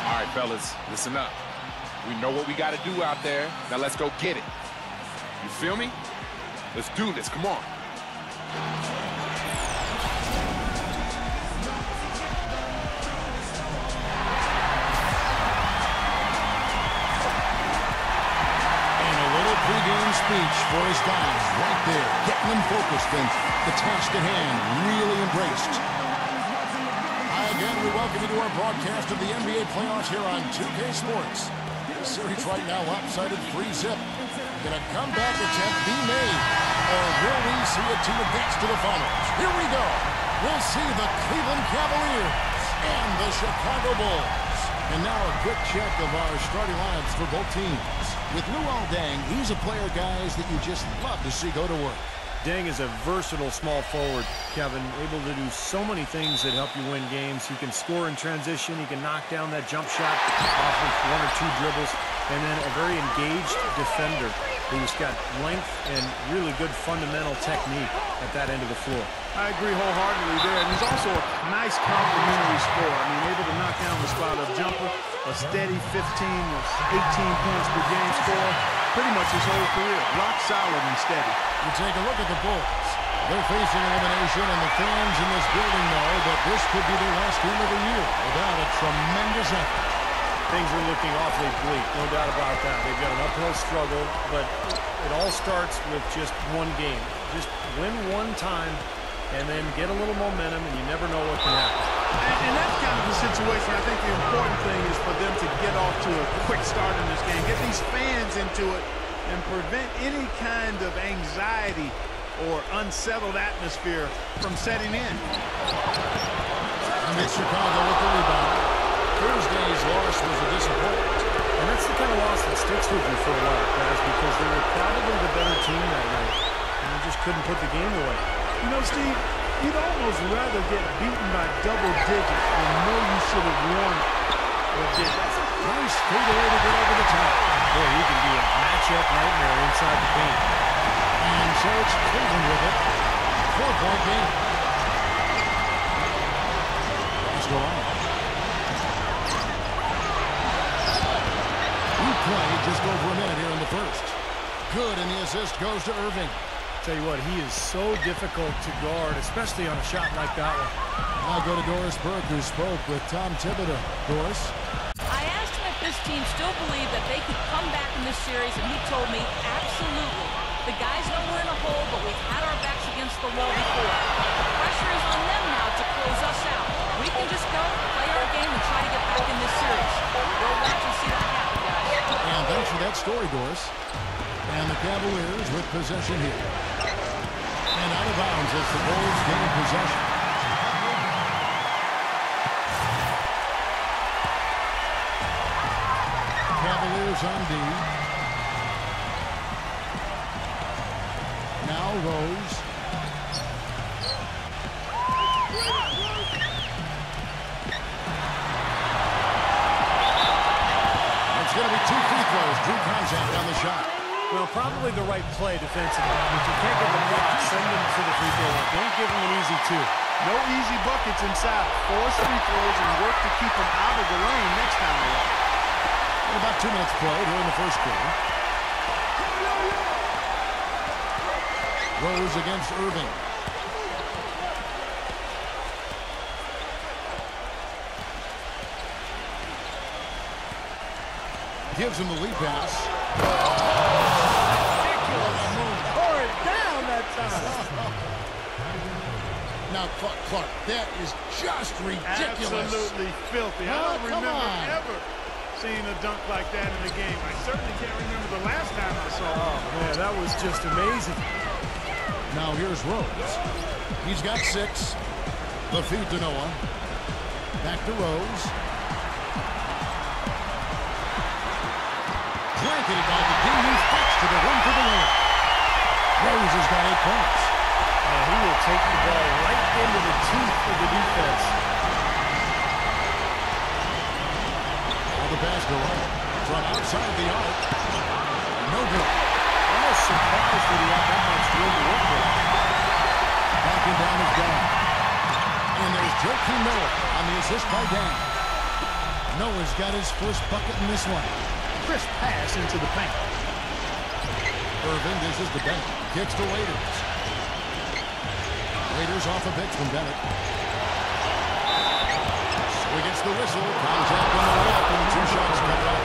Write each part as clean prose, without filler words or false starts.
All right, fellas, listen up. We know what we got to do out there. Now let's go get it. You feel me? Let's do this. Come on. Pre-game speech for his guys right there, getting them focused and the task at hand really embraced. Hi again, we welcome you to our broadcast of the NBA playoffs here on 2K Sports. This series right now lopsided 3-zip. Can a comeback attempt be made, or will we see a team advance to the finals? Here we go. We'll see the Cleveland Cavaliers and the Chicago Bulls. And now a quick check of our starting lineups for both teams. With Luol Deng, he's a player, guys, that you just love to see go to work. Deng is a versatile small forward, Kevin, able to do so many things that help you win games. He can score in transition. He can knock down that jump shot off of 1 or 2 dribbles. And then a very engaged defender who's got length and really good fundamental technique at that end of the floor. I agree wholeheartedly there. And he's also a nice complementary scorer. I mean, able to knock down the spot-up jumper, a steady 15 or 18 points per game score, pretty much his whole career. Rock solid and steady. You take a look at the Bulls. They're facing elimination, and the fans in this building know that this could be their last game of the year without a tremendous effort. Things are looking awfully bleak, no doubt about that. They've got an uphill struggle, but it all starts with just one game. Just win one time, and then get a little momentum, and you never know what can happen. And that's kind of the situation. I think the important thing is for them to get off to a quick start in this game, get these fans into it, and prevent any kind of anxiety or unsettled atmosphere from setting in. And it's Chicago with the rebound. Thursday's loss was a disappointment. And that's the kind of loss that sticks with you for a while, guys, because they were probably the better team that night, and they just couldn't put the game away. You know, Steve, you'd almost rather get beaten by double digits than know you should have won or did. Nice fadeaway to get over the top. Boy, he can be a matchup nightmare inside the paint. And so it's Cleveland with it. 4-point game. Let's go on. We played just over a minute here in the first. Good, and the assist goes to Irving. Tell you what, he is so difficult to guard, especially on a shot like that one. Now go to Doris Burke, who spoke with Tom Thibodeau. Doris? I asked him if this team still believed that they could come back in this series, and he told me, absolutely. The guys know we're in a hole, but we've had our backs against the wall before. The pressure is on them now to close us out. We can just go, play our game, and try to get back in this series. We'll watch and see that happen, guys. And thanks for that story, Doris. And the Cavaliers with possession here. And out of bounds as the Bulls gain possession. Cavaliers on D. Now Rose. It's going to be 2 free throws. Drew contact on the shot. Well, probably the right play defensively. If you can't get the block, send them to the free throw line. Don't give them an easy 2. No easy buckets inside. Force free throws and work to keep them out of the lane next time around. And about 2 minutes played here in the first quarter. Rose against Irving. Gives him the lead pass. Tore it down that time. Now, Clark, that is just ridiculous. Absolutely filthy. I don't remember ever seeing a dunk like that in the game. I certainly can't remember the last time I saw it. Oh, man, that was just amazing. Now here's Rose. He's got 6. The feed to Noah. Back to Rose. Blanketed by the team who fits to the rim for the win. Rose has got 8 points. He will take the ball right into the teeth of the defense. The pass go up from outside the arc. No good. Almost surprised that he had that much room to work with. Backing down his guard. And there's Joakim Noah on the assist by Dan. Noah's got his first bucket in this one. Crisp pass into the paint. Irving dishes to Bennett. Kicks to Waiters. Waiters off a pitch from Bennett. So he gets the whistle. Contact on the left, and 2 shots cut out.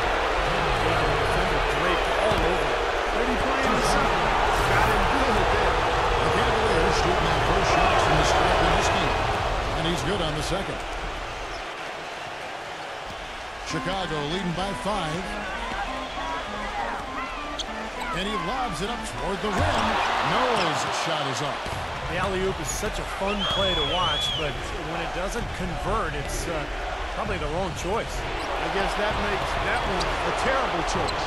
Defender draped all over. Pretty plain and simple. Got him good there. The Cavaliers shooting their first shots from the stripe in this game. And he's good on the second. Chicago leading by 5. And he lobs it up toward the rim. Noah's shot is up. The alley-oop is such a fun play to watch, but when it doesn't convert, it's probably the wrong choice. I guess that makes that one a terrible choice.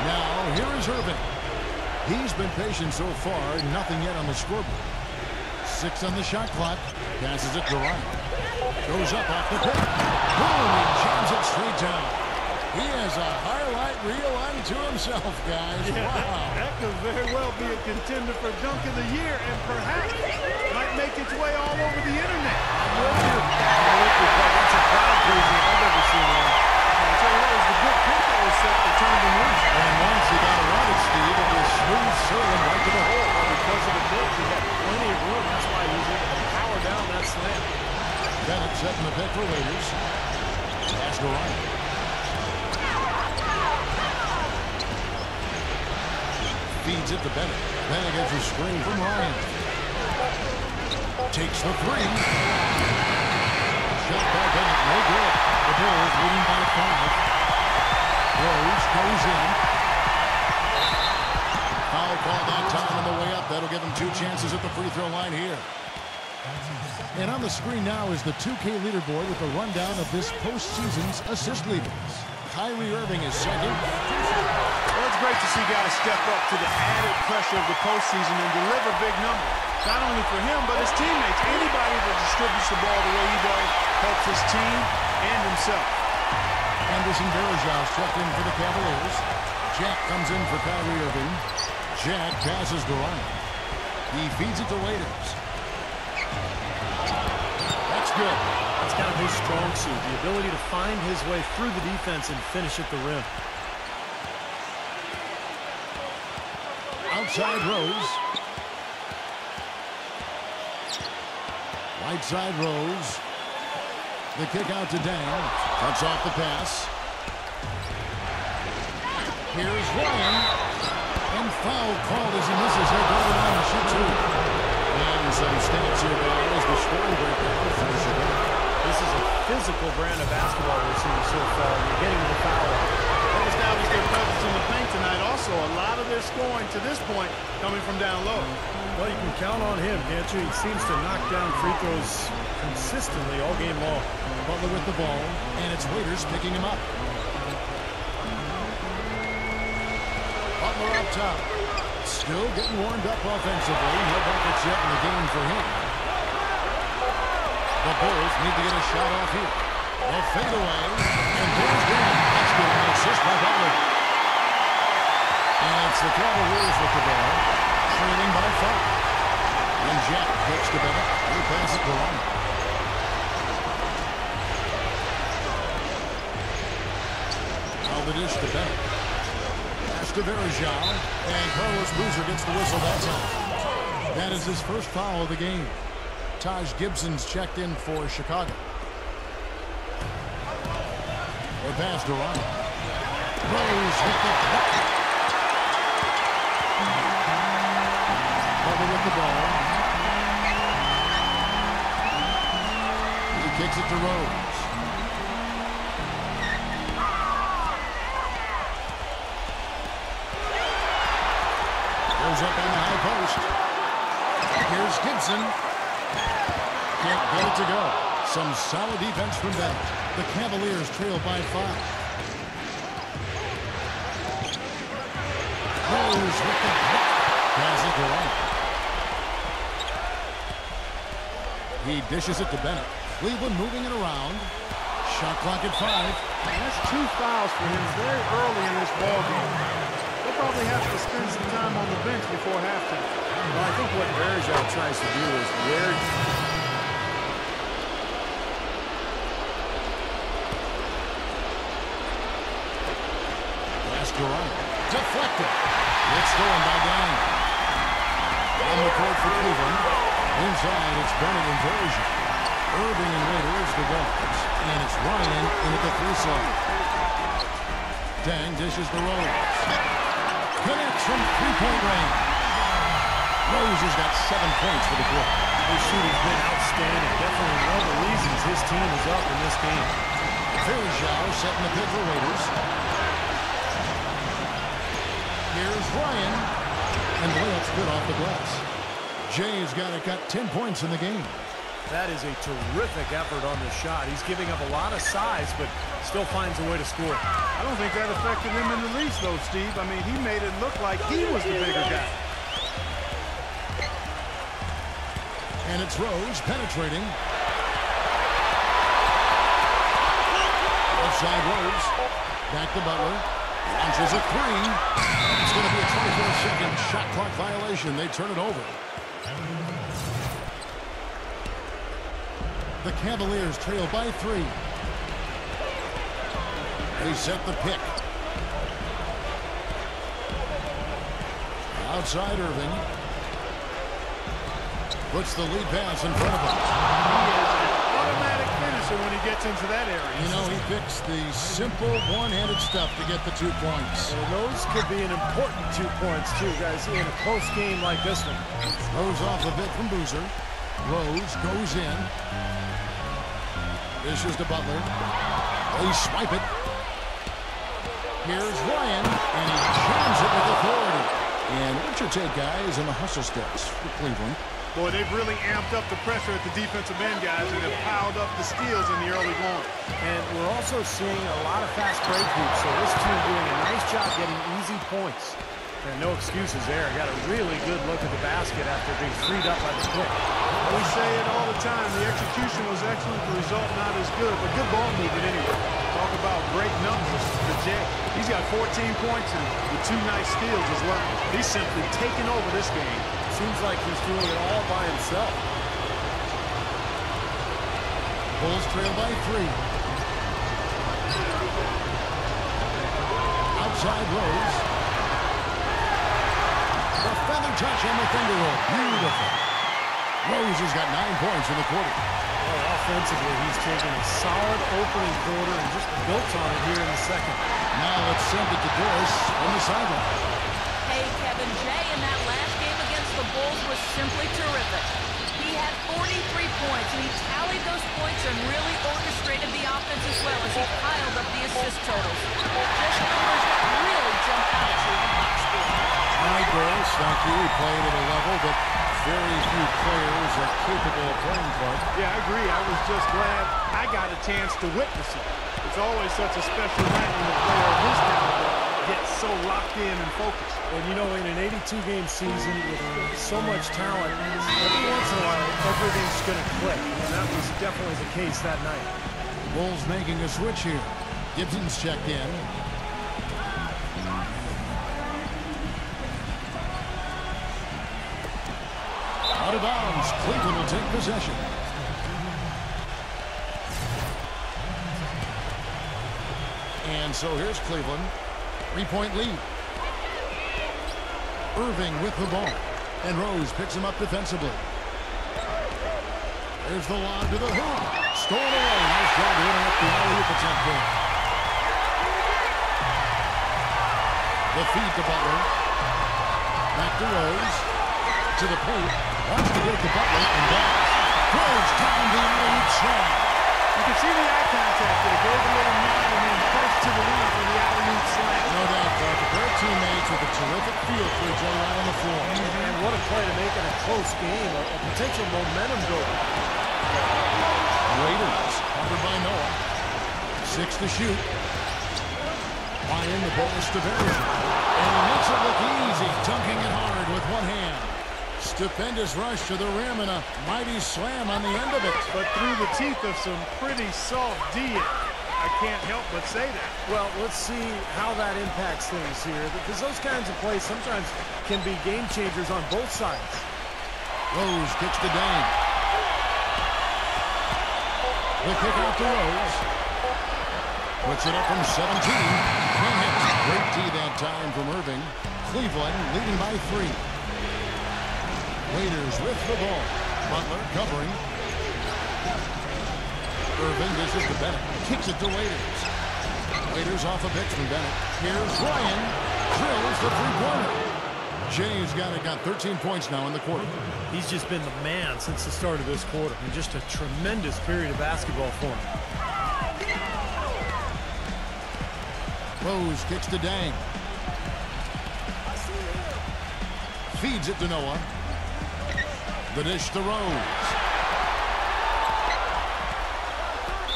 Now, here is Irving. He's been patient so far, nothing yet on the scoreboard. 6 on the shot clock. Passes it to Ryan. Goes up off the pick. Boom! He jams it straight down. He has a highlight reel unto himself, guys. Yeah, wow. that could very well be a contender for Dunk of the Year and perhaps might make its way all over the internet. That's a crowd pleaser I've ever seen one. I'll tell you what, it was the good pick that was set that turned him loose. And once he got around it, Steve, it was smooth sailing right to the hole. Because of the pitch, he had plenty of room. That's why he was able to power down that slam. Bennett setting the pick for Waiters. Pass to Ryan. Feeds it to Bennett. Bennett gets a screen from Ryan. Takes the 3. Shot by Bennett, no good. The Bulls leading by 5. Rose goes in. Foul call that time on the way up. That'll give him 2 chances at the free throw line here. And on the screen now is the 2K leaderboard with a rundown of this postseason's assist leaders. Kyrie Irving is second. Well, it's great to see guys step up to the added pressure of the postseason and deliver big numbers. Not only for him, but his teammates. Anybody that distributes the ball the way he does helps his team and himself. Anderson Varejão's checked in for the Cavaliers. Jack comes in for Kyrie Irving. Jack passes to Ryan. He feeds it to Waiters. That's good. That's kind of his strong suit, the ability to find his way through the defense and finish at the rim. Outside Rose. Right side Rose. The kick out to Dang. Cuts off the pass. Here's Ryan. And foul called as he misses. He'll go to line and shoot 2. And some stats here, guys. The scoring breakdown for Chicago. This is a physical brand of basketball we're seeing so far. You're getting the foul. They've established their presence in the paint tonight. Also, a lot of their scoring to this point coming from down low. Well, you can count on him, can't you? He seems to knock down free throws consistently all game long. Butler with the ball, and it's Waiters picking him up. Butler up top. Still getting warmed up offensively. No buckets yet in the game for him. The Bulls need to get a shot off here. They'll fade away, and there's Dan. That's good. An assist by Butler. And it's the Cavaliers with the ball, trailing by 5. And Jack kicks to Bennett. He'll pass it to Ryan. Now the dish to Bennett. Pass to Varejão. And Carlos Boozer gets the whistle that time. That is his first foul of the game. Taj Gibson's checked in for Chicago. The pass to Ryan. Rose with the puck. Butler with the ball. He kicks it to Rose. Goes up on the high post. Here's Gibson. Can't get it to go. Some solid defense from Bennett. The Cavaliers trail by 5. Rose with the puck. Pass it to Ryan. He dishes it to Bennett. Cleveland moving it around. Shot clock at 5. That's 2 fouls for him very early in this ball game. He'll probably have to spend some time on the bench before halftime. Well, I think what Varejão tries to do is to Ryan. Deflected. It's stolen by Gang. On the court for Cleveland. Inside, it's Bennett and Version. Irving and Raiders, the guards. And it's Ryan in at the 3 slot. Dang dishes the Rose. Connects from three-point range. Rose has got 7 points for the quarter. His shooting's been outstanding. Definitely one of the reasons his team is up in this game. Verjao setting the pick for Raiders. Here's Ryan. And the layup's good off the glass. Jay's got 10 points in the game. That is a terrific effort on the shot. He's giving up a lot of size, but still finds a way to score. I don't think that affected him in the least, though, Steve. I mean, he made it look like he was the bigger guy. And it's Rose penetrating. Outside Rose. Back to Butler. Launches a 3. It's going to be a 24-second shot clock violation. They turn it over. The Cavaliers trail by 3. They set the pick. Outside Irving. Puts the lead pass in front of him. He is an automatic finisher when he gets into that area. You know, he picks the simple one-handed stuff to get the 2 points. And those could be an important 2 points, too, guys, in a close game like this one. Rose off a bit from Boozer. Rose goes in. Dishes to Butler. They swipe it. Here's Ryan, and he jams it with authority. And what's your take, guys, on the hustle steps for Cleveland? Boy, they've really amped up the pressure at the defensive end, guys, and have piled up the steals in the early going. And we're also seeing a lot of fast break hoops, so this team doing a nice job getting easy points. And no excuses there. Got a really good look at the basket after being freed up by the pick. We say it all the time. The execution was excellent. The result not as good, but good ball movement anyway. Talk about great numbers for Jay. He's got 14 points and with 2 nice steals as well. He's simply taking over this game. Seems like he's doing it all by himself. Bulls trail by 3. Outside Rose. The feather touch on the finger roll. Beautiful. Rose has got 9 points in the quarter. Well, offensively, he's taken a solid opening quarter and just built on it here in the second. Now let's send it to Doris on the sideline. Hey, Kevin, Jay in that last game against the Bulls was simply terrific. He had 43 points, and he tallied those points and really orchestrated the offense as well as he piled up the assist totals. Just numbers that really jump out at you in box score. Hi, Doris. Thank you. He played at a level that very few players are capable of playing for. Yeah, I agree. I was just glad I got a chance to witness it. It's always such a special night when a player of his caliber gets so locked in and focused. And, you know, in an 82-game season with so much talent, every once in a while, everything's going to click. And that was definitely the case that night. Bulls making a switch here. Gibson's checked in. Out of bounds. Cleveland will take possession. And so here's Cleveland. 3-point lead. Irving with the ball. And Rose picks him up defensively. There's the lob to the hoop. Stolen away. Nice job hitting up the alley-oop attempt there. The feed to Butler. Back to Rose. To the paint. Wants to get it to Butler and does. Rose down the alley-oop slam. You can see the eye contact there. Gave a little nod and then pushed to the rim for the alley-oop slam. No doubt, the pair of teammates with a terrific feel for each other out on the floor. And what a play to make it a close game, a potential momentum builder. Raiders covered by Noah. 6 to shoot. Ryan the bonus to Version. And he makes it look easy, dunking it hard with one hand. Stupendous rush to the rim and a mighty slam on the end of it. But through the teeth of some pretty soft D. I can't help but say that. Well, let's see how that impacts things here, because those kinds of plays sometimes can be game changers on both sides. Rose kicks to Dane. The kick out to Rose. Puts it up from 17. Can't hit. Great D that time from Irving. Cleveland leading by 3. Waiters with the ball. Butler covering. Irving dishes to Bennett. Kicks it to Waiters. Waiters off a pitch from Bennett. Here's Ryan. Drills the three-pointer. Jay's got 13 points now in the quarter. He's just been the man since the start of this quarter. And just a tremendous period of basketball for him. Rose kicks to Dang. Feeds it to Noah. The dish to Rose.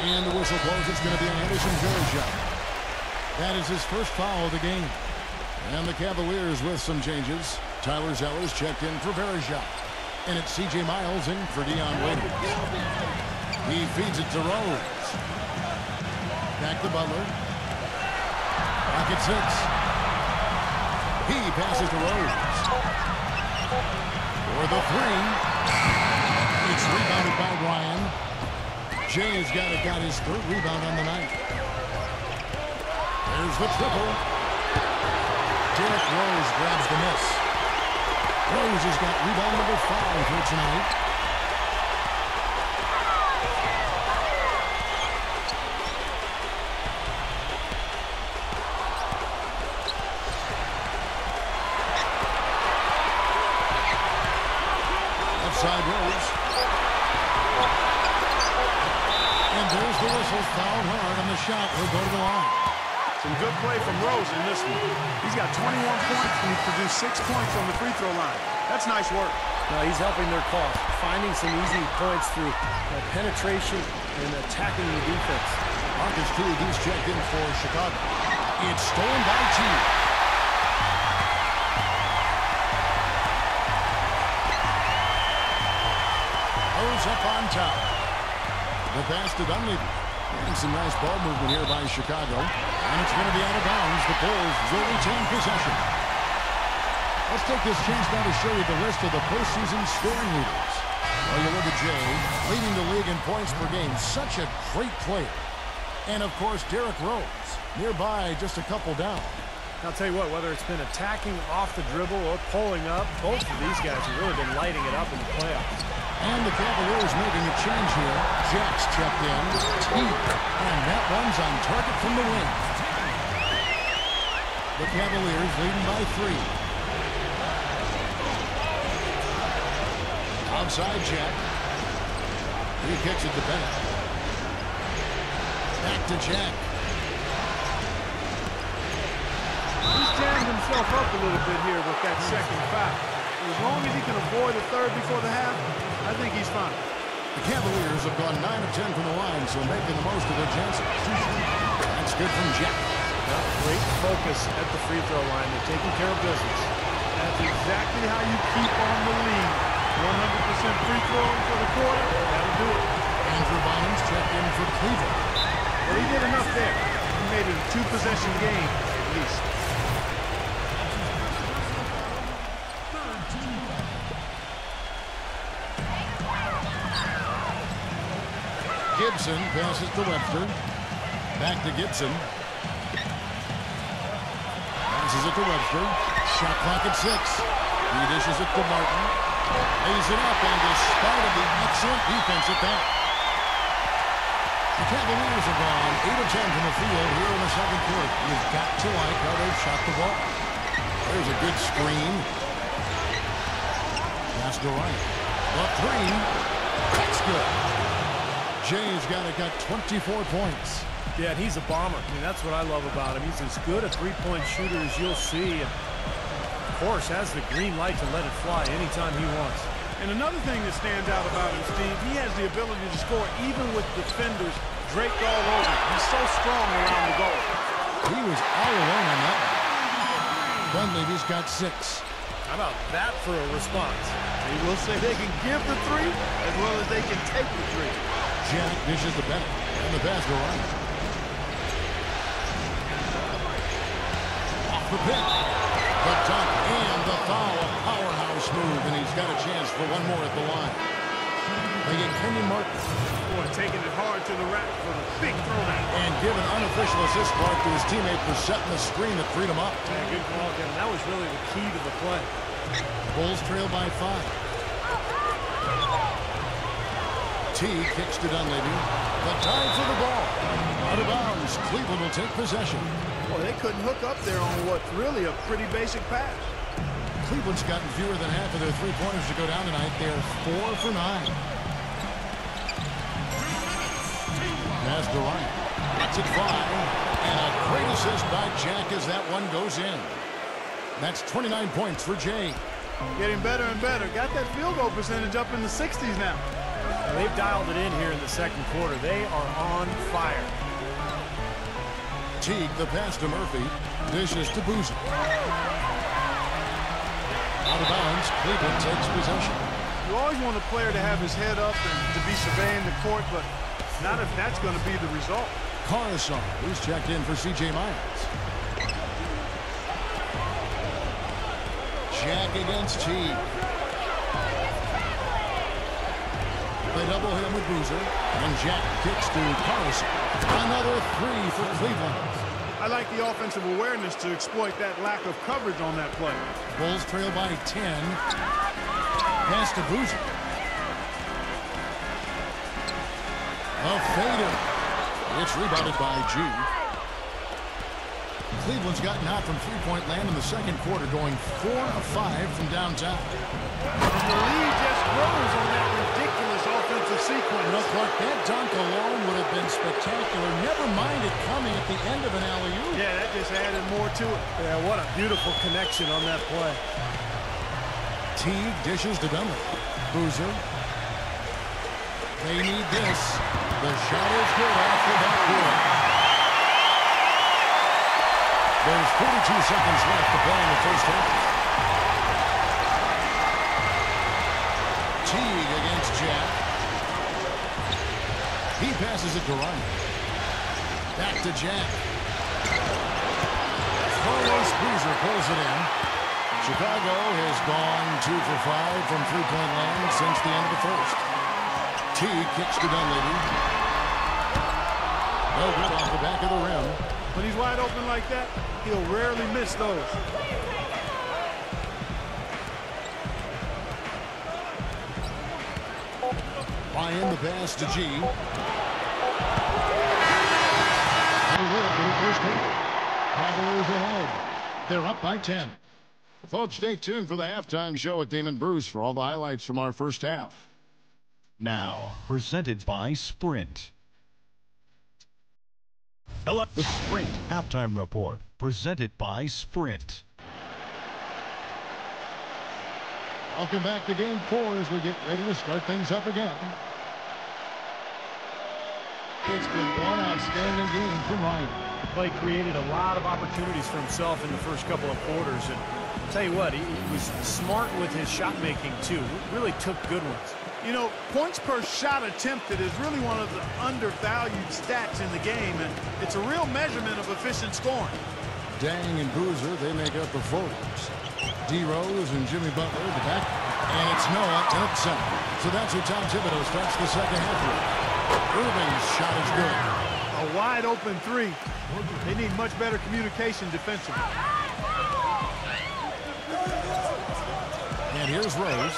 And the whistle blows. It's going to be an Anderson Varejao. That is his first foul of the game. And the Cavaliers with some changes. Tyler Zeller's checked in for Varejao. And it's C.J. Miles in for Dion Waiters. He feeds it to Rose. Back to Butler. Back at 6. He passes to Rose. For the 3. It's rebounded by Ryan. Jay's got his 3rd rebound on the night. There's the triple. Derrick Rose grabs the miss. Rose has got rebound number 5 for tonight. Outside Rose. And there's the whistle. Fouled hard on the shot. He'll go to the line. Some good play from Rose in this one. He's got 21 points and he produced 6 points on the free throw line. That's nice work. Now he's helping their cause, finding some easy points through penetration and attacking the defense. Marcus Teague, he's checked in for Chicago. It's stolen by Teague. Rose up on top. The pass to Dunleavy. And some nice ball movement here by Chicago. And it's going to be out of bounds. The Bulls will retain possession. Let's take this chance now to show you the list of the postseason scoring leaders. Well, you look at Jay, leading the league in points per game. Such a great player. And, of course, Derrick Rose, nearby just a couple down. I'll tell you what, whether it's been attacking off the dribble or pulling up, both of these guys have really been lighting it up in the playoffs. And the Cavaliers making a change here. Jack's checked in. And that one's on target from the wing. The Cavaliers leading by 3. Outside Jack. He kicks it to Bennett. Back to Jack. He's jammed himself up a little bit here with that second foul. As long as he can avoid a third before the half, I think he's fine. The Cavaliers have gone 9 of 10 from the line, so making the most of their chances. That's good from Jack. Great focus at the free throw line. They're taking care of business. That's exactly how you keep on the lead. 100% free throw for the quarter. That'll do it. Andrew Bynum's checked in for Cleveland. Well, he did enough there. He made it a 2-possession game, at least. Gibson passes to Webster. Back to Gibson. Passes it to Webster. Shot clock at 6. He dishes it to Martin. Lays it up, and despite of the excellent defense at that, the Cavaliers have gone 8 of 10 from the field here in the second quarter. You've got to like how they've shot the ball. There's a good screen. Pass to Ryan. The 3. That's good. Jay's got 24 points. Yeah, and he's a bomber. I mean, that's what I love about him. He's as good a three-point shooter as you'll see. And of course, has the green light to let it fly anytime he wants. And another thing that stands out about him, Steve, he has the ability to score even with defenders draped all over him. He's so strong around the goal. He was all alone on that one. Dunleavy's got 6. How about that for a response? He will say they can give the 3 as well as they can take the 3. Jack dishes to Bennett. And the pass to Ryan. Off the pick. The dunk and the foul. A powerhouse move, and he's got a chance for one more at the line. They get Kenyon Martin. Boy, taking it hard to the rack for the big throwdown. And give an unofficial assist mark to his teammate for setting the screen that freed him up. Yeah, good call, Kevin. That was really the key to the play. Bulls trail by 5. T kicks to Dunleavy. The time for the ball. Out of bounds. Cleveland will take possession. Boy, they couldn't hook up there on what's really a pretty basic pass. Cleveland's gotten fewer than half of their three-pointers to go down tonight. They're 4 for 9. Pass to Ryan. Gets it 5. And a great assist by Jack as that one goes in. That's 29 points for Jay. Getting better and better. Got that field goal percentage up in the 60s now. They've dialed it in here in the second quarter. They are on fire. Teague, the pass to Murphy. Dishes to Boozer. Out of bounds. Cleveland takes possession. You always want a player to have his head up and to be surveying the court, but not if that's going to be the result. Caruso, who's checked in for C.J. Myers. Jack against Teague. They double him with Boozer. And Jack kicks to Caruso. Another 3 for Cleveland. I like the offensive awareness to exploit that lack of coverage on that play. Bulls trail by 10. Pass to Boozer. A fader. It's rebounded by G. Cleveland's gotten out from three-point land in the second quarter, going 4 of 5 from downtown. And the lead just grows on that ridiculous offensive sequence. You know, Clark, that dunk alone would have been spectacular. Never mind it coming at the end of an alley-oop. Yeah, that just added more to it. Yeah, what a beautiful connection on that play. Teague dishes to Dunleavy. Boozer. They need this. The shot is good off the backboard. There's 42 seconds left to play in the first half. Teague against Jack. He passes it to Ryan. Back to Jack. Carlos Boozer pulls it in. Chicago has gone 2 for 5 from three-point land since the end of the first. Teague kicks to Dunleavy. No good off the back of the rim. When he's wide open like that, he'll rarely miss those. Ryan the pass to G. Cavaliers ahead. They're up by 10. Folks, stay tuned for the halftime show at Damon Bruce for all the highlights from our first half. Now, presented by Sprint. Hello, the Sprint Halftime Report, presented by Sprint. Welcome back to Game 4 as we get ready to start things up again. It's been one outstanding game from Ryan. Play created a lot of opportunities for himself in the first couple of quarters. And I'll tell you what, he was smart with his shot making, too. Really took good ones. You know, points per shot attempted is really one of the undervalued stats in the game, and it's a real measurement of efficient scoring. Dang and Boozer, they make up the forwards. D. Rose and Jimmy Butler at the back. And it's Noah at center. So that's who Tom Thibodeau starts the second half with. Irving's shot is good. A wide open 3. They need much better communication defensively. And here's Rose.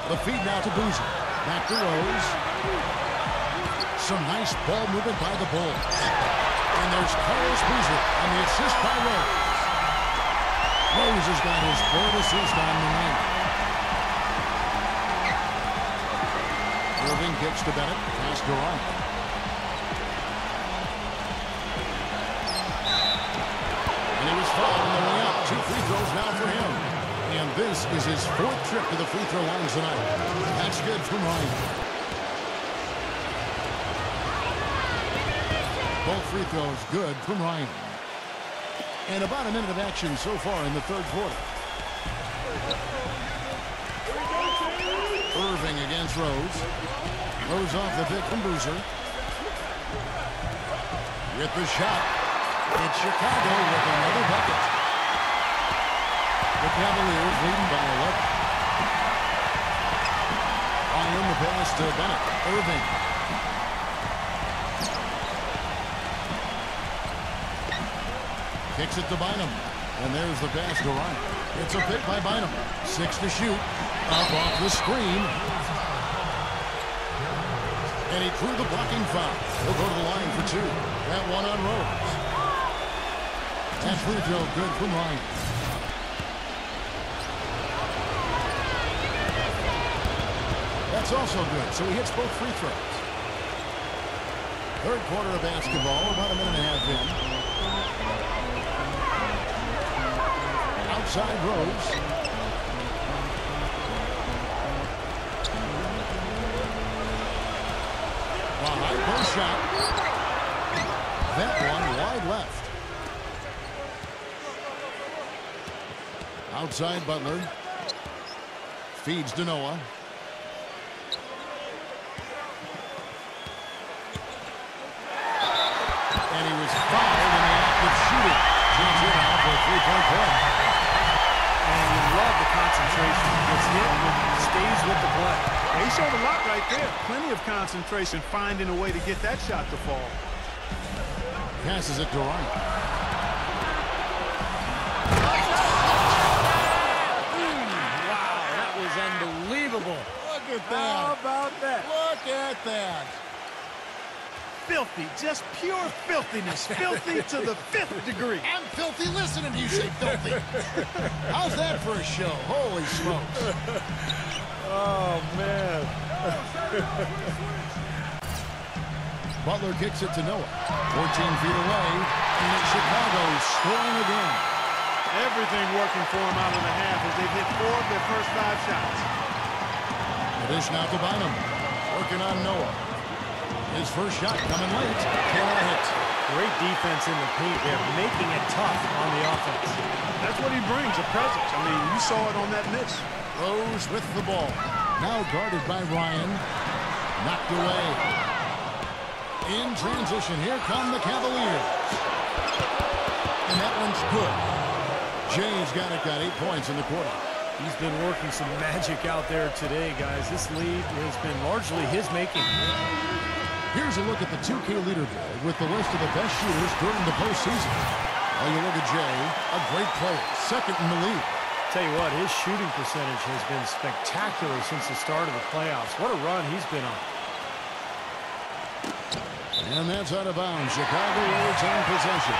The feed now to Boozer. Back to Rose. Some nice ball movement by the Bulls. And there's Carlos Boozer on the assist by Rose. Rose has got his 3rd assist on the night. Irving kicks to Bennett. Pass to Ryan. And he was fouled on the way up. 2 free throws now for him. And this is his 4th trip to the free throw lines tonight. That's good from Ryan. Both free throws good from Ryan. And about a minute of action so far in the 3rd quarter. Irving against Rose. Rose off the pick from Boozer. With the shot. It's Chicago with another bucket. The Cavaliers leading by 11. in the pass to Bennett. Irving. Kicks it to Bynum. And there's the pass to Ryan. It's a pick by Bynum. 6 to shoot. Up off the screen. And he drew the blocking foul. He'll go to the line for 2. That one on Rose. That free throw good from Ryan. That's also good, so he hits both free throws. Third quarter of basketball, about a minute and a half in. Outside Rose. A high post shot. That one wide left. Outside Butler. Feeds to Noah. And he was fouled in the act of shooting. Turns it out for a three-point play. And you love the concentration. Gets hit and stays with the play. He showed a lot right there. Plenty of concentration, finding a way to get that shot to fall. Passes it to Ryan. Wow, that was unbelievable. Look at that. How about that? Look at that. Filthy, just pure filthiness. Filthy to the 5th degree. I'm filthy listening to you say filthy. How's that for a show? Holy smokes. Oh, man. Butler kicks it to Noah. 14 feet away. And Chicago scoring again. Everything working for him out of the half as they've hit 4 of their first 5 shots. The dish now to Bynum. Working on Noah. His first shot coming late. Cannot hit. Great defense in the paint there, making it tough on the offense. That's what he brings, a presence. I mean, you saw it on that miss. Rose with the ball. Now guarded by Ryan. Knocked away. In transition, here come the Cavaliers. And that one's good. Jay's got 8 points in the quarter. He's been working some magic out there today, guys. This lead has been largely his making. Here's a look at the 2K leaderboard with the list of the best shooters during the postseason. Oh, you look at Jay, a great player, second in the league. Tell you what, his shooting percentage has been spectacular since the start of the playoffs. What a run he's been on. And that's out of bounds. Chicago will retain possession.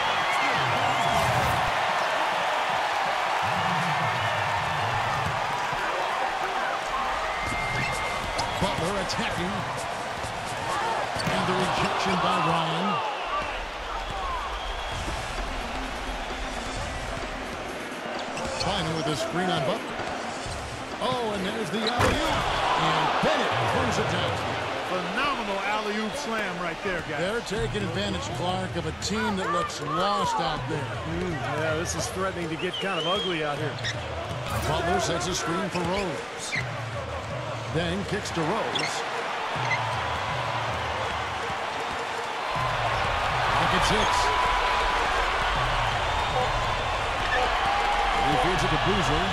Butler attacking. And the rejection by Ryan. Fine with the screen on Butler. Oh, and there's the alley-oop. And Bennett throws it down. Phenomenal alley-oop slam right there, guys. They're taking advantage, Clark, of a team that looks lost out there. Yeah, this is threatening to get kind of ugly out here. Butler sets a screen for Rose. Then kicks to Rose. Bucket 6. He feeds it to Boozer.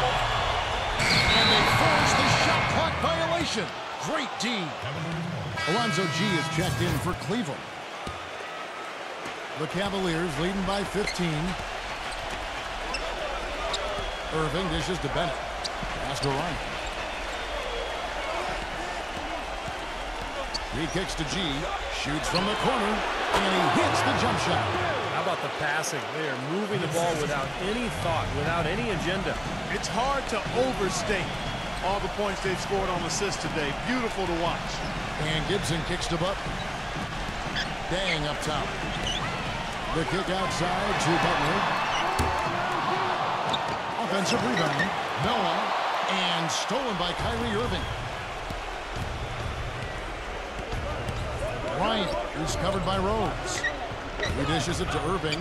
And they force the shot clock violation. Great D. Alonzo G is checked in for Cleveland. The Cavaliers leading by 15. Irving dishes to Bennett. Pass to Ryan. He kicks to G. Shoots from the corner. And he hits the jump shot. How about the passing? They are moving the ball without any thought, without any agenda. It's hard to overstate all the points they've scored on assists today. Beautiful to watch. And Gibson kicks to Butler. Dang up top. The kick outside to Butler. Offensive rebound. Noah. And stolen by Kyrie Irving. Bryant is covered by Rose. He dishes it to Irving.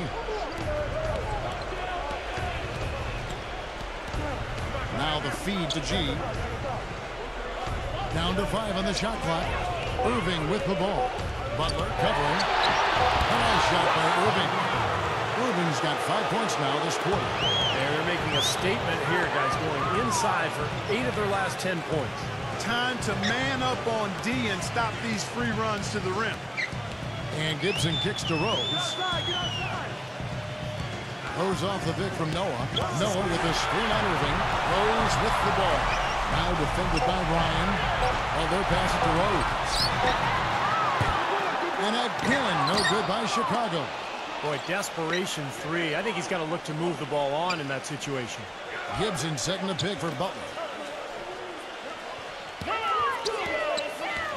Now the feed to G. Down to 5 on the shot clock. Irving with the ball. Butler covering. A nice shot by Irving. Irving's got 5 points now this quarter. They're making a statement here, guys, going inside for 8 of their last 10 points. Time to man up on D and stop these free runs to the rim. And Gibson kicks to Rose. Rose off the pick from Noah. Noah with a screen on Irving. Rose with the ball. Now defended by Ryan. Well, they'll pass it to Rose. And again, no good by Chicago. Boy, desperation three. I think he's got to look to move the ball on in that situation. Gibson setting the pick for Butler.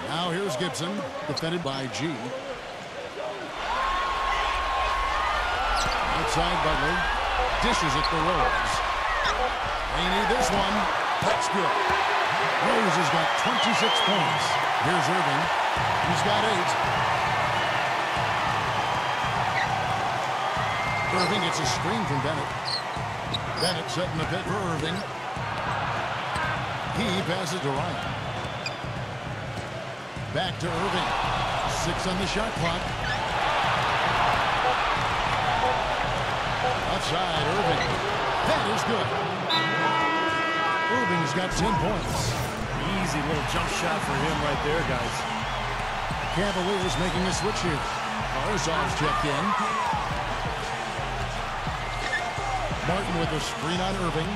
Now here's Gibson, defended by G. Outside Butler. Dishes it to Rose. They need this one. That's good. Rose has got 26 points. Here's Irving. He's got 8. Irving gets a screen from Bennett. Bennett setting the pick for Irving. He passes to Ryan. Back to Irving. 6 on the shot clock. Outside Irving. That is good. Irving's got 10 points. Easy little jump shot for him right there, guys. Cavaliers making a switch here. Barzov's checked in. Martin with a screen on Irving.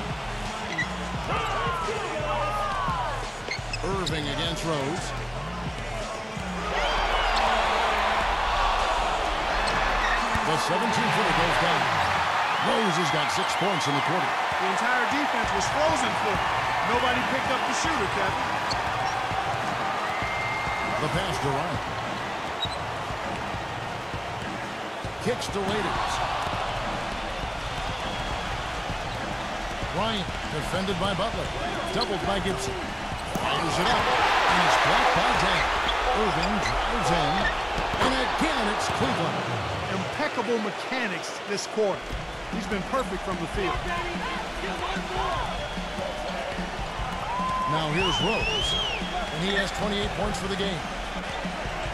Irving against Rose. The 17-footer goes down. Rose has got 6 points in the quarter. The entire defense was frozen for him. Nobody picked up the shooter, Kevin. The pass to Ryan. Kicks to Waiters. Ryan, defended by Butler. Doubled by Gibson. Fires it up. And it's blocked by Dan. Irving drives in. And again, it's Cleveland. Impeccable mechanics this quarter. He's been perfect from the field. Now here's Rose. And he has 28 points for the game.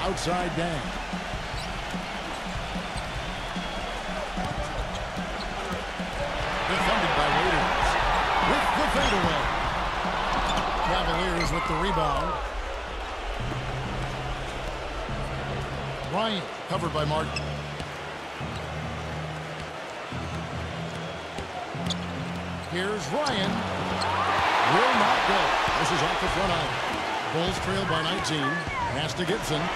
Outside Dan. Defended by Waiters. With the fadeaway. Cavaliers with the rebound. Ryan covered by Martin. Here's Ryan. Will not go. This is off the front eye. Bulls trail by 19. Pass to Gibson. There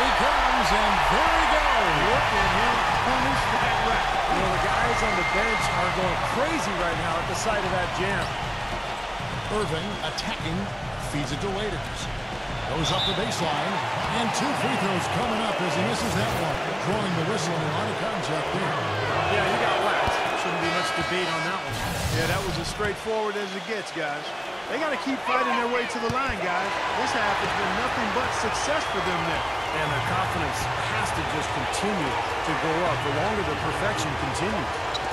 he comes, and there he goes. Look at him punish that rap. You know, the guys on the bench are going crazy right now at the sight of that jam. Irving attacking. Feeds it to Waiters. Goes up the baseline. And 2 free throws coming up as he misses that one. Drawing the whistle and a lot of contact there. Yeah, he got whacked. Shouldn't be much debate on that one. Yeah, that was as straightforward as it gets, guys. They got to keep fighting their way to the line, guys. This half has been nothing but success for them there. And their confidence has to just continue to go up the longer the perfection continues.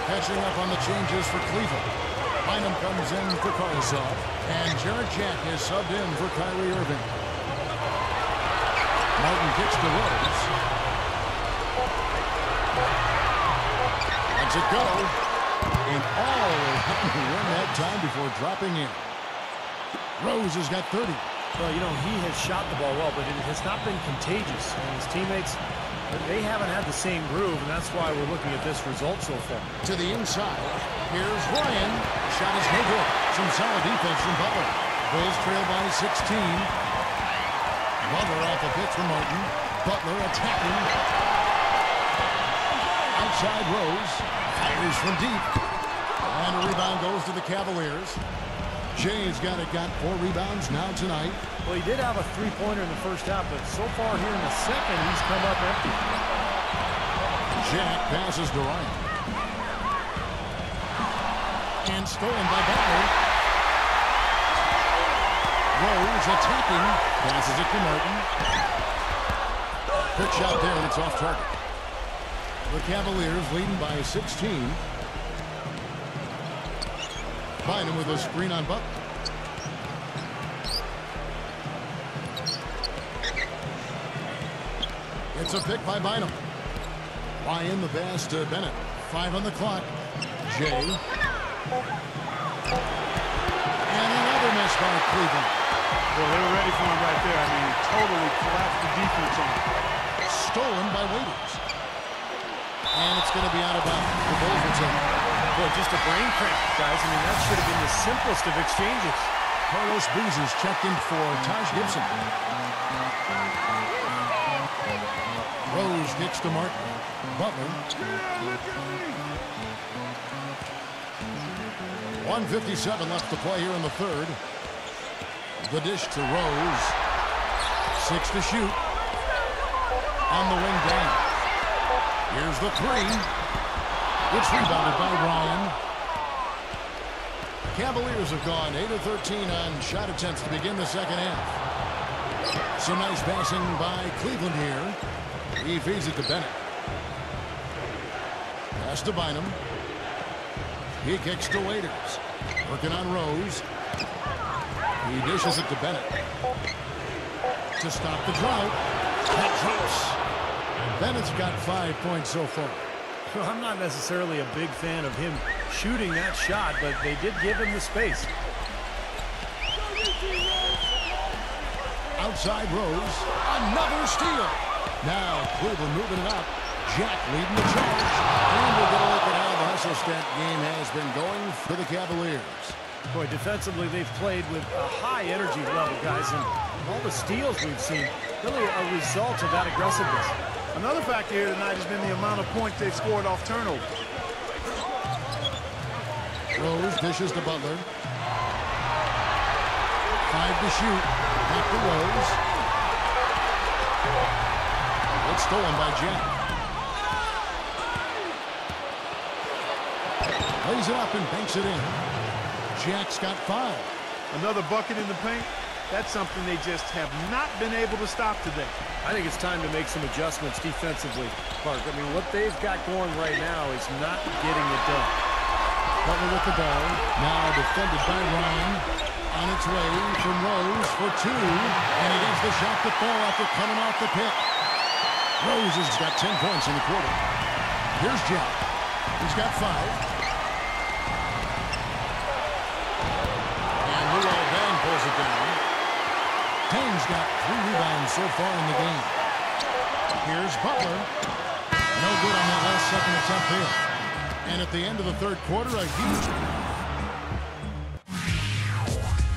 Catching up on the changes for Cleveland. Bynum comes in for Carsall. And Jarrett Jack is subbed in for Kyrie Irving. Martin kicks to Rose. Lets it go. And all will run that time before dropping in. Rose has got 30. Well, you know, he has shot the ball well, but it has not been contagious. And his teammates, they haven't had the same groove, and that's why we're looking at this result so far. To the inside. Here's Ryan. Shot is no good. Some solid defense from Butler. Bulls trail by 16. Butler off the pitch from Martin. Butler attacking. Outside Rose. Fires from deep. And a rebound goes to the Cavaliers. Jay's got 4 rebounds now tonight. Well, he did have a three-pointer in the first half, but so far here in the second, he's come up empty. Jack passes to Ryan. And stolen by Butler. Rose attacking. Passes it to Martin. Quick shot there, and it's off target. The Cavaliers leading by 16. Bynum with a screen on Butler. It's a pick by Bynum. Ryan the pass to Bennett. 5 on the clock. Jay And another miss by Cleveland. Well, they were ready for him right there. I mean, he totally collapsed the defense on him. Stolen by Waiters. And it's going to be out of bounds. The Bulls will take it. Boy, just a brain cramp, guys. I mean, that should have been the simplest of exchanges. Carlos Boozer's checked in for Taj Gibson. Rose kicks to Martin. Butler. 1:57 left to play here in the third. The dish to Rose. 6 to shoot. On the wing down. Here's the three. It's rebounded by Ryan. Cavaliers have gone 8 of 13 on shot attempts to begin the second half. Some nice passing by Cleveland here. He feeds it to Bennett. Pass to Bynum. He kicks to Waiters. Working on Rose. He dishes it to Bennett. To stop the drought. That drops. Bennett's got 5 points so far. Well, I'm not necessarily a big fan of him shooting that shot, but they did give him the space. Outside Rose. Another steal. Now Cleveland moving it up. Jack leading the charge. And we're going to look at how the hustle stat game has been going for the Cavaliers. Boy, defensively, they've played with a high energy level, guys, and all the steals we've seen, really a result of that aggressiveness. Another factor here tonight has been the amount of points they've scored off turnover. Rose dishes to Butler. 5 to shoot. Back to Rose. It's stolen by Jack. Lays it up and banks it in. Jack's got 5. Another bucket in the paint. That's something they just have not been able to stop today. I think it's time to make some adjustments defensively, Clark. I mean, what they've got going right now is not getting it done. Butler with the ball. Now defended by Ryan. On its way from Rose for 2. And he gets the shot to fall after coming off the pick. Rose has got 10 points in the quarter. Here's Jack. He's got 5. And Luol Deng pulls it down. Deng's got 3 rebounds so far in the game. Here's Butler. No good on that last second attempt there. And at the end of the third quarter, a huge...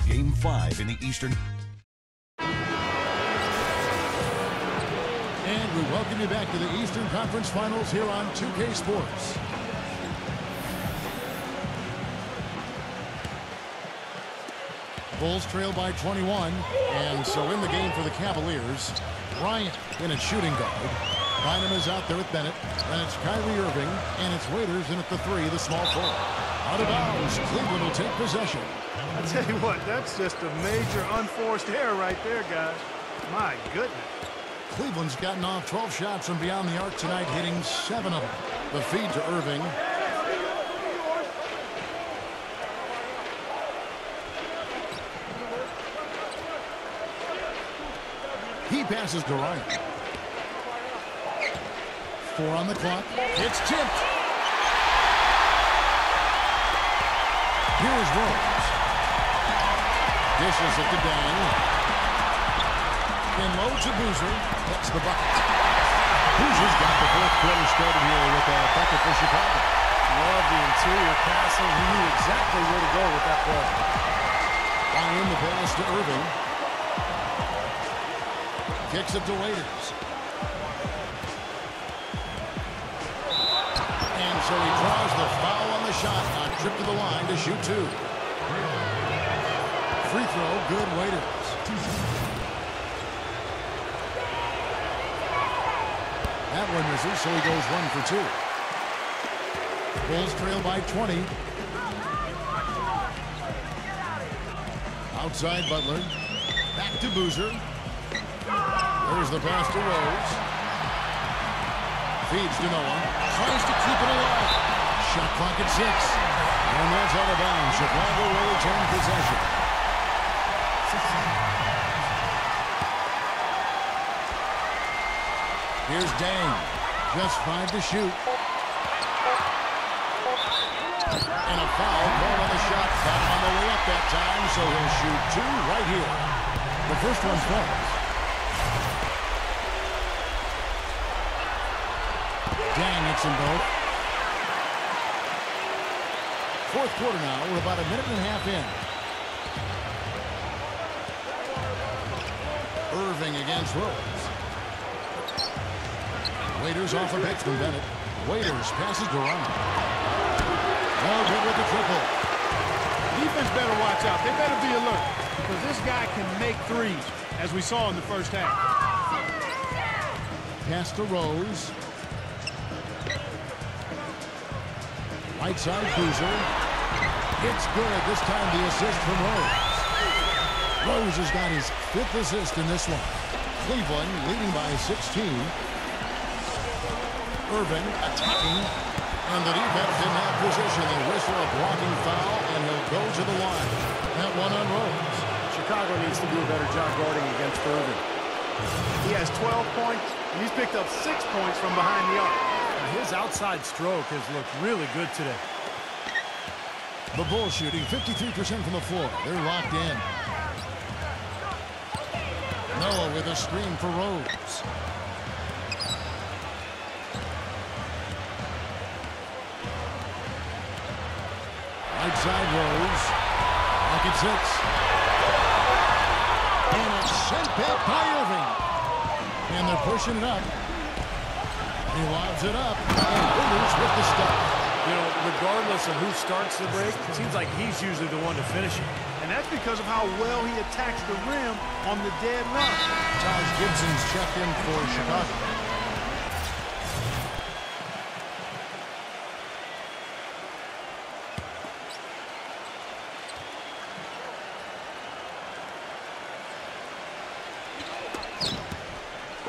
Game 5 in the Eastern. And we welcome you back to the Eastern Conference Finals here on 2K Sports. Bulls trail by 21, and so in the game for the Cavaliers, Bryant in at shooting guard. Bynum is out there with Bennett, and it's Kyrie Irving, and it's Waiters in at the 3, the small forward. Out of bounds, Cleveland will take possession. I tell you what, that's just a major unforced error right there, guys. My goodness. Cleveland's gotten off 12 shots from beyond the arc tonight, hitting 7 of them. The feed to Irving. He passes to Ryan. 4 on the clock. It's tipped. Here's Rose. Dishes it to Deng. In low to Boozer. That's the bucket. Boozer's got the fourth quarter started here with a bucket for Chicago. Love the interior passing. He knew exactly where to go with that play. Ryan the pass to Irving. Kicks it to Waiters. And so he draws the foul on the shot. A trip to the line to shoot 2. Free throw, good. Waiters. That one misses, so he goes 1 for 2. Bulls trail by 20. Outside Butler. Back to Boozer. There's the pass to Rose. Feeds to Noah. Tries to keep it alive. Shot clock at 6. And that's out of bounds. Chicago will return possession. Here's Deng. Just 5 to shoot. And a foul called on the shot. Got him on the way up that time, so he'll shoot two right here. The first one falls. Dang, hits them both. Fourth quarter now. We're about a minute and a half in. Irving against Rose. Waiters off a pick from Bennett. Waiters passes to Ryan. Oh, good with the triple. Defense better watch out. They better be alert because this guy can make threes, as we saw in the first half. Pass to Rose. Right side Boozer. It's good. This time the assist from Rose. Rose has got his 5th assist in this one. Cleveland leading by 16. Irving attacking. And the defense didn't have position. They whistle a blocking foul, and he'll go to the line. That one on Rose. Chicago needs to do a better job guarding against Irving. He has 12 points, and he's picked up 6 points from behind the arc. His outside stroke has looked really good today. The Bulls shooting 53% from the floor. They're locked in. Noah with a screen for Rose. Right side Rose. Pocket 6. And it's sent back by Irving. And they're pushing it up. He lobs it up. And Hooters with the stop. You know, regardless of who starts the break, it seems like he's usually the one to finish it. And that's because of how well he attacks the rim on the dead run. Taj Gibson's checked in for Chicago.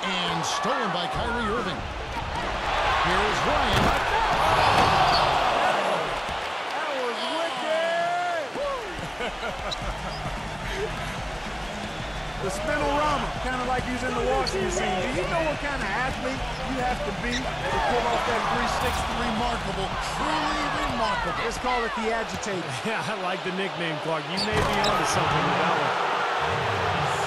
And stolen by Kyrie Irving. Here's Ryan. The spinorama, kind of like using the washing machine. Do you know what kind of athlete you have to be to pull off that 360? Remarkable, truly remarkable. Let's call it the agitator. Yeah, I like the nickname, Clark. You may be onto something with that one.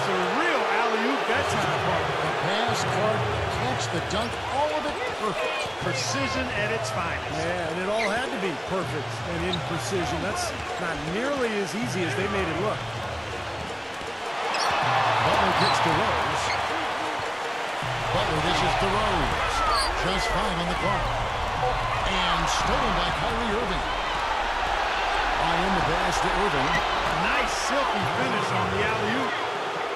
Surreal alley-oop that time, partner. The pass, Clark, catch, the dunk, all of it perfect. Precision at its finest. Yeah, and it all had to be perfect and in precision. That's not nearly as easy as they made it look. Butler gets to Rose. Butler dishes to Rose. Just 5 on the clock. And stolen by Kyrie Irving. On in the pass to Irving. Nice silky finish on the alley-oop.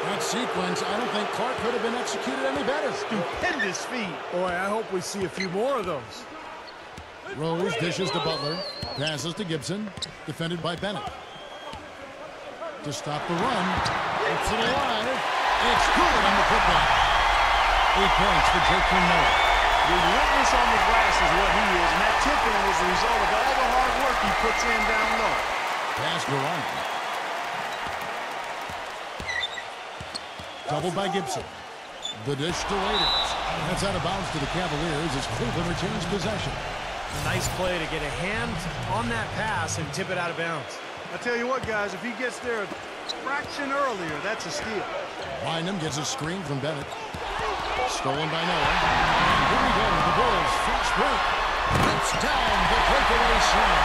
That sequence, I don't think Clark could have been executed any better. Stupendous feed. Boy, I hope we see a few more of those. Rose dishes to Butler. Passes to Gibson. Defended by Bennett. To stop the run. It's in the line. It's good on the putback. 8 points for Jake Noah. Relentless on the glass is what he is, and that tip-in was the result of all the hard work he puts in down low. Pass to Ryan. Doubled by Gibson. The dish to Waiters. That's out of bounds to the Cavaliers as Cleveland retains possession. Nice play to get a hand on that pass and tip it out of bounds. I tell you what, guys, if he gets there a fraction earlier, that's a steal. Wynham gets a screen from Bennett. Stolen by Noah. And here we go. The Bulls fast break. It's down the breakaway slam.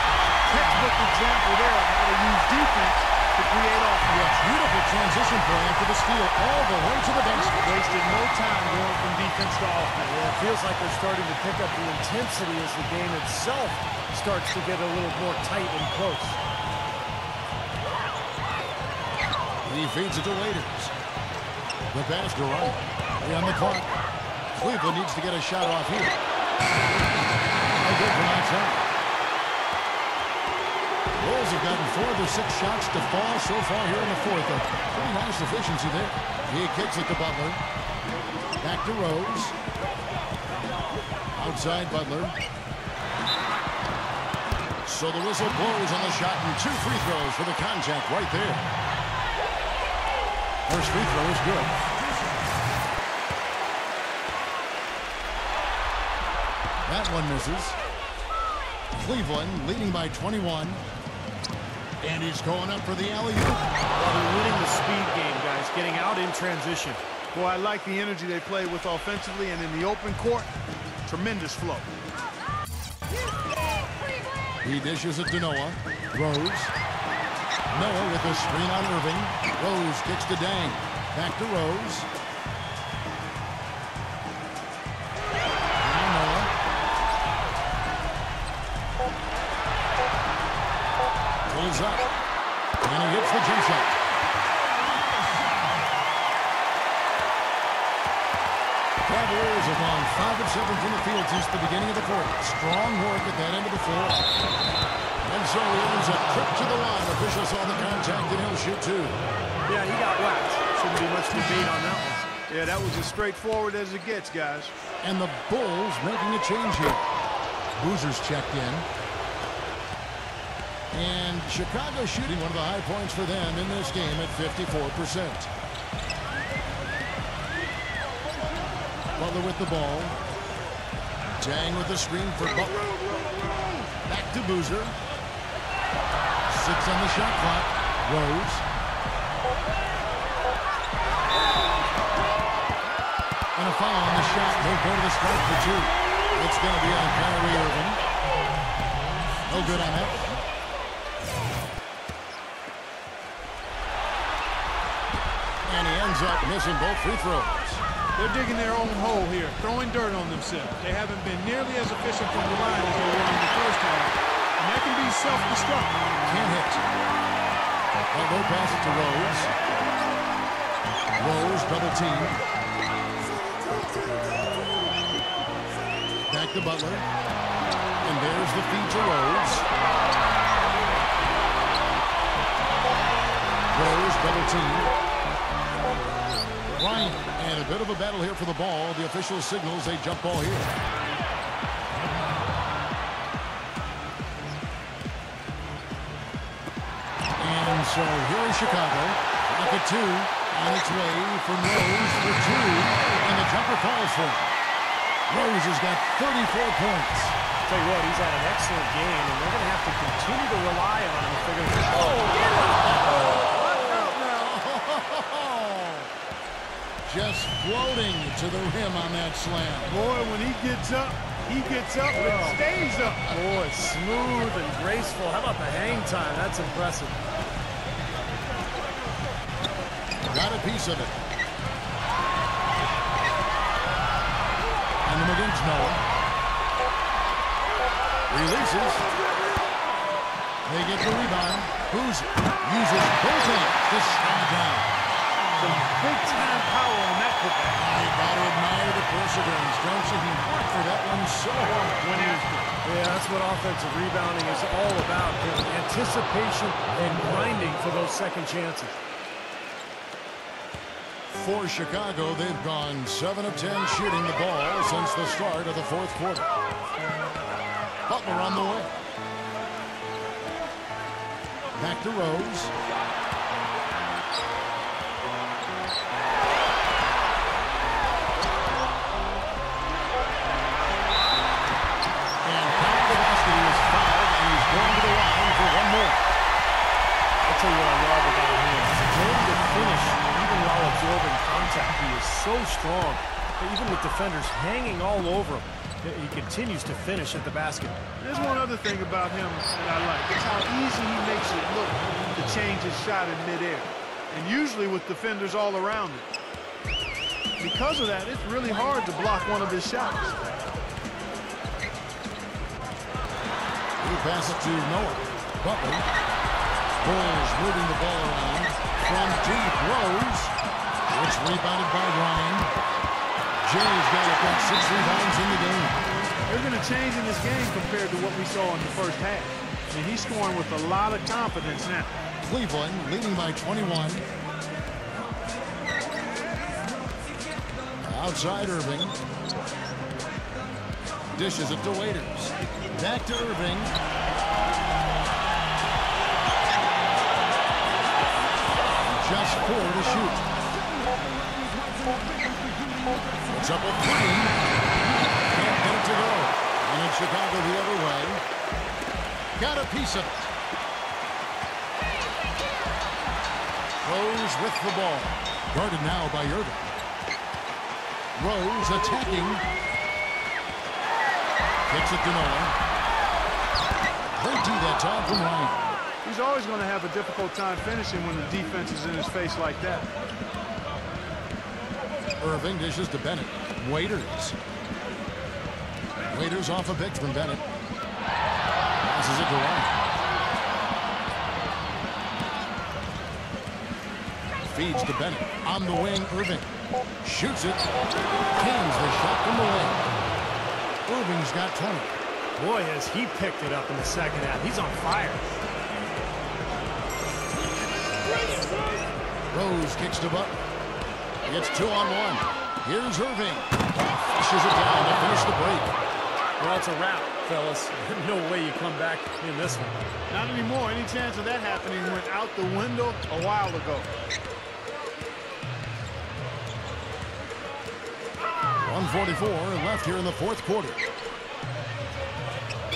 Textbook example there of how to use defense to create offense. Beautiful transition plan for the steal all the way to the basket. Wasted no time going from defense to offense. Yeah, it feels like they're starting to pick up the intensity as the game itself starts to get a little more tight and close. He feeds it to Waiters. The pass to Ryan. On the clock. Cleveland needs to get a shot off here. A good from outside. Bulls have gotten 4 of their 6 shots to fall so far here in the fourth. A pretty nice efficiency there. He kicks it to Butler. Back to Rose. Outside Butler. So the whistle blows on the shot and 2 free throws for the contact right there. First free throw is good. That one misses. Cleveland leading by 21. And he's going up for the alley-oop. Well, they're winning the speed game, guys, getting out in transition. Boy, I like the energy they play with offensively, and in the open court, tremendous flow. He dishes it to Noah. Rose. Noah with the screen on Irving. Rose kicks to Dang. Back to Rose. Now Noah. Pulls up. And he hits the jump shot. Cavaliers have gone 5 of 7 from the field since the beginning of the quarter. Strong work at that end of the floor. And so he ends a trip to the line. Official saw the contact and he'll shoot 2. Yeah, he got whacked. Shouldn't be much debate on that one. Yeah, that was as straightforward as it gets, guys. And the Bulls making a change here. Boozer's checked in. And Chicago shooting one of the high points for them in this game at 54%. Butler with the ball. Dang with the screen for Butler. Back to Boozer. 6 on the shot clock. Rose. And a foul on the shot. They'll go to the strike for 2. It's going to be on Kyrie Irving. No good on that. And he ends up missing both free throws. They're digging their own hole here, throwing dirt on themselves. They haven't been nearly as efficient from the line as they were in the first half. And that can be self-destructive. Can't hit. Low pass it to Rose. Rose double team. Back to Butler. And there's the feed to Rose. Rose double team. Bryant, and a bit of a battle here for the ball. The official signals a jump ball here. And so here is Chicago. Look at 2 on its way from Rose for 2, and the jumper falls for him. Rose has got 34 points. Tell you what, he's had an excellent game, and they're going to have to continue to rely on him if they're going to get Just floating to the rim on that slam. Boy, when he gets up and stays up. Boy, smooth and graceful. How about the hang time? That's impressive. Got a piece of it. And them against Noah. Releases. They get the rebound. Boozer uses both hands to slam it down. Some big-time power on that putback. You got to admire the perseverance, don't you? He worked for that one so hard when he was good. Yeah, that's what offensive rebounding is all about. Anticipation and grinding for those second chances. For Chicago, they've gone 7 of 10 shooting the ball since the start of the fourth quarter. Butler on the way. Back to Rose. And Kawhi is fouled, and he's going to the line for one more. I'll tell you what I love about him. His ability to finish even while absorbing contact. He is so strong. Even with defenders hanging all over him, he continues to finish at the basket. There's one other thing about him that I like. It's how easy he makes it look to change his shot in midair. And usually with defenders all around him. Because of that, it's really hard to block one of his shots. He passes it to Noah. Butler. Bulls moving the ball around. From deep, Rose. It's rebounded by Ryan. Jay's got 6 rebounds in the game. They're going to change in this game compared to what we saw in the first half. And he's scoring with a lot of confidence now. Cleveland leading by 21. Outside Irving. Dishes it to Waiters. Back to Irving. Just 4 to shoot. It's up a 3. Can't get it to go. And in Chicago the other way. got a piece of it. Rose with the ball. Guarded now by Irving. Rose attacking. Kicks it to Noah. Great D that time from Ryan. He's always going to have a difficult time finishing when the defense is in his face like that. Irving dishes to Bennett. Waiters. Waiters off a pick from Bennett. Passes it to Ryan. Feeds to Bennett. On the wing, Irving. Shoots it. Cans the shot from the wing. Irving's got 20. Boy, has he picked it up in the second half. He's on fire. Rose kicks to Butler. Gets 2-on-1. Here's Irving. Pushes it down to finish the break. Well, it's a wrap, fellas. No way you come back in this one. Not anymore. Any chance of that happening went out the window a while ago. 1:44 left here in the fourth quarter.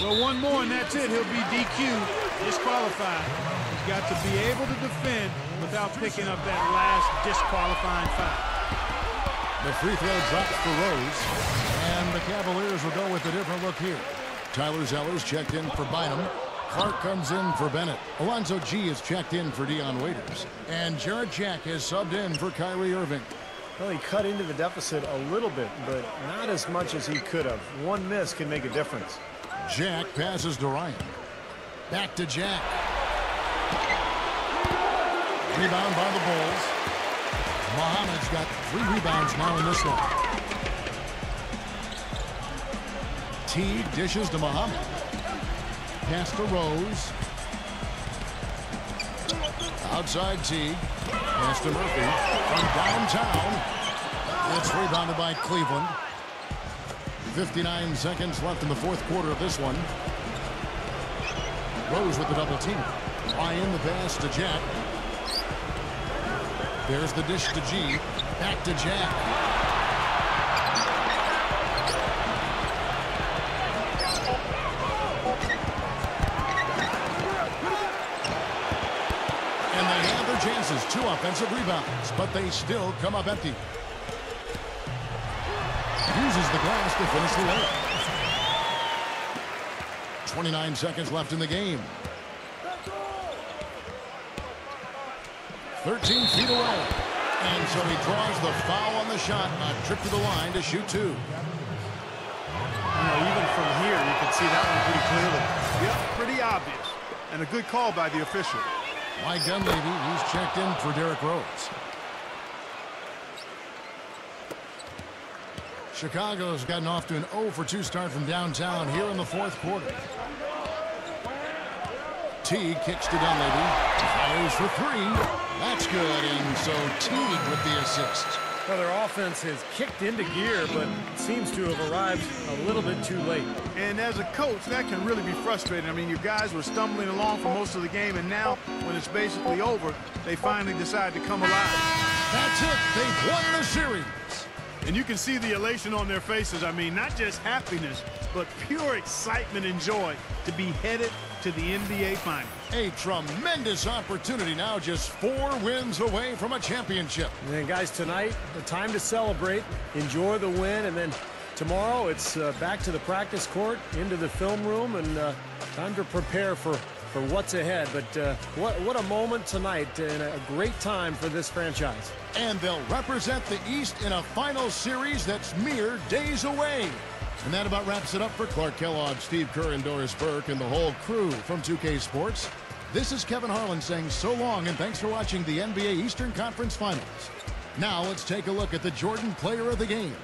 Well, one more and that's it. He'll be DQ'd, disqualified. He's got to be able to defend without picking up that last disqualifying foul. The free throw drops for Rose, and the Cavaliers will go with a different look here. Tyler Zeller's checked in for Bynum. Clark comes in for Bennett. Alonzo G is checked in for Dion Waiters. And Jared Jack is subbed in for Kyrie Irving. Well, he cut into the deficit a little bit, but not as much as he could have. One miss can make a difference. Jack passes to Ryan. Back to Jack. Rebound by the Bulls. Muhammad's got 3 rebounds now in this one. Teague dishes to Muhammad. Pass to Rose. Outside Teague. Pass to Murphy. From downtown. It's rebounded by Cleveland. 59 seconds left in the fourth quarter of this one. Rose with the double team. Ryan the pass to Jack. There's the dish to G. Back to Jack. And they have their chances. 2 offensive rebounds, but they still come up empty. Uses the glass to finish the layup. 29 seconds left in the game. 13 feet away. And so he draws the foul on the shot. A trip to the line to shoot 2. You know, even from here, you can see that one pretty clearly. Yep, pretty obvious. And a good call by the official. Mike Dunleavy, he's checked in for Derrick Rose. Chicago's gotten off to an 0-for-2 start from downtown here in the fourth quarter. Teague kicks to Dunleavy. Fires for 3. That's good, and so Teague with the assist. Well, their offense has kicked into gear, but seems to have arrived a little bit too late. And as a coach, that can really be frustrating. I mean, your guys were stumbling along for most of the game, and now, when it's basically over, they finally decide to come alive. That's it. They've won the series. And you can see the elation on their faces. I mean, not just happiness, but pure excitement and joy to be headed to the NBA Finals. A tremendous opportunity now, just 4 wins away from a championship. And then, guys, tonight, the time to celebrate, enjoy the win, and then tomorrow it's back to the practice court, into the film room, and time to prepare for what's ahead. But what a moment tonight, and a great time for this franchise. And they'll represent the East in a final series that's mere days away. And that about wraps it up for Clark Kellogg, Steve Kerr, and Doris Burke, and the whole crew from 2K Sports. This is Kevin Harlan saying so long, and thanks for watching the NBA Eastern Conference Finals. Now let's take a look at the Jordan Player of the Game.